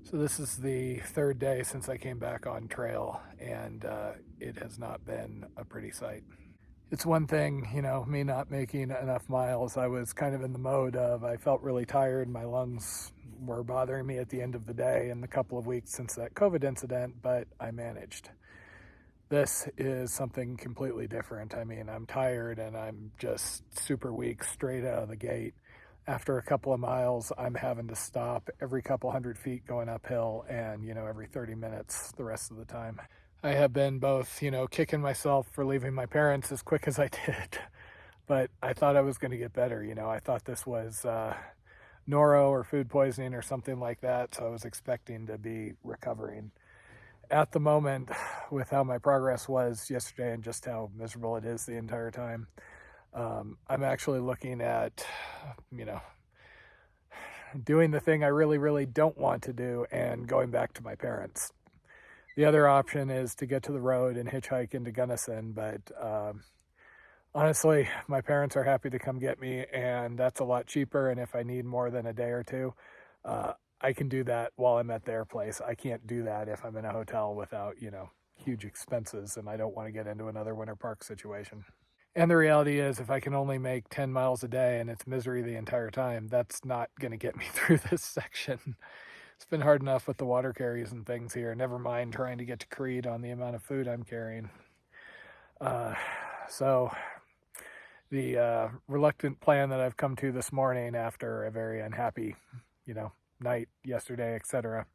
So this is the third day since I came back on trail, and it has not been a pretty sight. It's one thing, me not making enough miles. I was kind of in the mode of I felt really tired. My lungs were bothering me at the end of the day in the couple of weeks since that COVID incident, but I managed. This is something completely different. I mean, I'm tired and I'm just super weak straight out of the gate. After a couple of miles, I'm having to stop every couple hundred feet going uphill and, every 30 minutes the rest of the time. I have been both, kicking myself for leaving my parents as quick as I did, but I thought I was going to get better. I thought this was noro or food poisoning or something like that, so I was expecting to be recovering. At the moment, with how my progress was yesterday and just how miserable it is the entire time, I'm actually looking at, doing the thing I really, really don't want to do and going back to my parents. The other option is to get to the road and hitchhike into Gunnison, but honestly, my parents are happy to come get me, and that's a lot cheaper. And if I need more than a day or two, I can do that while I'm at their place. I can't do that if I'm in a hotel without, huge expenses, and I don't want to get into another winter park situation. And the reality is, if I can only make 10 miles a day and it's misery the entire time, that's not going to get me through this section. It's been hard enough with the water carries and things here, never mind trying to get to Creed on the amount of food I'm carrying. So the reluctant plan that I've come to this morning after a very unhappy, night yesterday, etc.,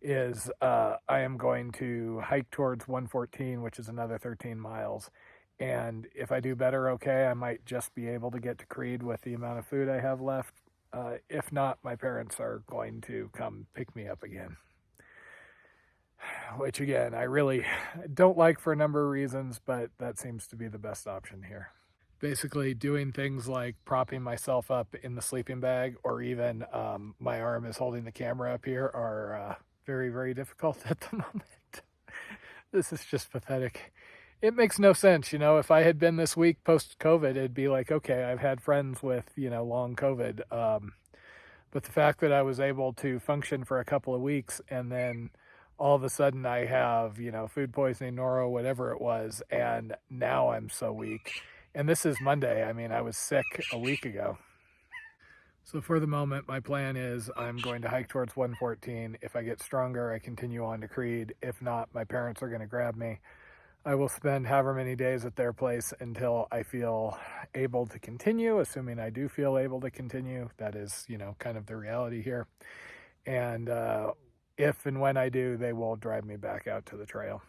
is I am going to hike towards 114, which is another 13 miles. And if I do better, okay, I might just be able to get to Creed with the amount of food I have left. If not, my parents are going to come pick me up again. Which, again, I really don't like for a number of reasons, but that seems to be the best option here. Basically, doing things like propping myself up in the sleeping bag, or even my arm is holding the camera up here, are very, very difficult at the moment. This is just pathetic. It makes no sense. If I had been this week post-COVID, it'd be like, okay, I've had friends with, long COVID. But the fact that I was able to function for a couple of weeks and then all of a sudden I have, food poisoning, noro, whatever it was, and now I'm so weak. And this is Monday. I mean, I was sick a week ago. So for the moment, my plan is I'm going to hike towards 114. If I get stronger, I continue on to Creed. If not, my parents are going to grab me. I will spend however many days at their place until I feel able to continue, assuming I do feel able to continue. That is, kind of the reality here. And if and when I do, they will drive me back out to the trail.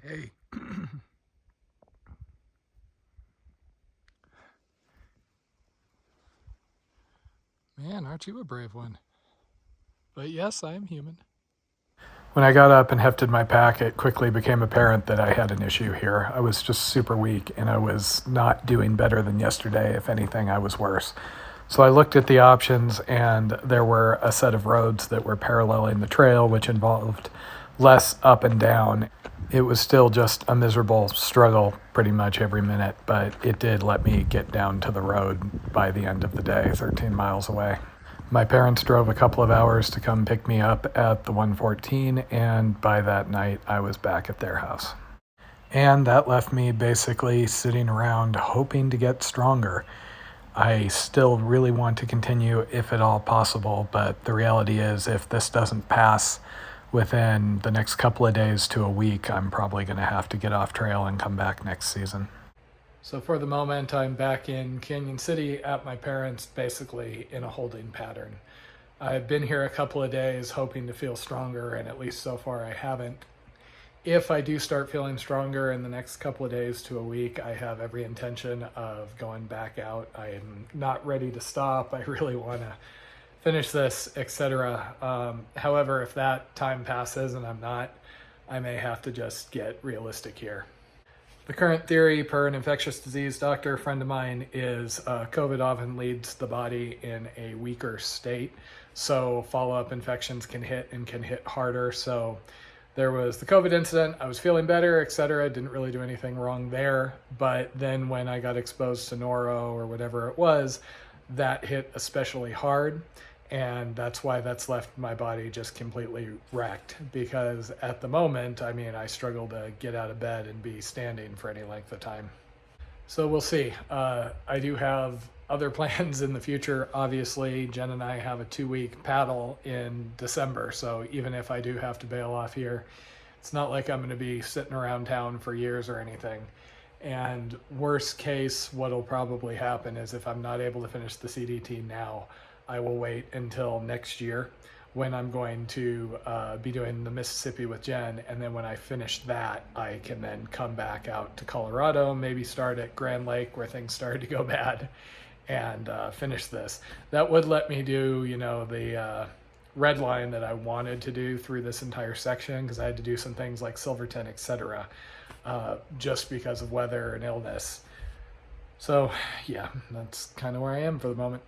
Hey. Man, aren't you a brave one? But yes, I am human. When I got up and hefted my pack, it quickly became apparent that I had an issue here. I was just super weak, and I was not doing better than yesterday. If anything, I was worse. So I looked at the options, and there were a set of roads that were paralleling the trail, which involved less up and down. It was still just a miserable struggle pretty much every minute, but it did let me get down to the road by the end of the day, 13 miles away. My parents drove a couple of hours to come pick me up at the 114, and by that night, I was back at their house. And that left me basically sitting around hoping to get stronger. I still really want to continue if at all possible, but the reality is if this doesn't pass within the next couple of days to a week, I'm probably going to have to get off trail and come back next season. So for the moment, I'm back in Canyon City at my parents', basically in a holding pattern. I've been here a couple of days hoping to feel stronger, and at least so far I haven't. If I do start feeling stronger in the next couple of days to a week, I have every intention of going back out. I am not ready to stop. I really want to finish this, etc. However, if that time passes and I'm not, I may have to just get realistic here. The current theory per an infectious disease doctor friend of mine is COVID often leaves the body in a weaker state. So follow-up infections can hit and can hit harder. So There was the COVID incident. I was feeling better, etc. Didn't really do anything wrong there. But then when I got exposed to noro or whatever it was, that hit especially hard. And that's why that's left my body just completely wrecked. Because at the moment, I mean, I struggle to get out of bed and be standing for any length of time. So we'll see. I do have other plans in the future. Obviously, Jen and I have a 2-week paddle in December. So even if I do have to bail off here, it's not like I'm going to be sitting around town for years or anything. And worst case, what'll probably happen is if I'm not able to finish the CDT now, I will wait until next year when I'm going to be doing the Mississippi with Jen. And then when I finish that, I can then come back out to Colorado, maybe start at Grand Lake where things started to go bad, and finish this. That would let me do, the red line that I wanted to do through this entire section, because I had to do some things like Silverton, etc., just because of weather and illness. So yeah, that's kind of where I am for the moment.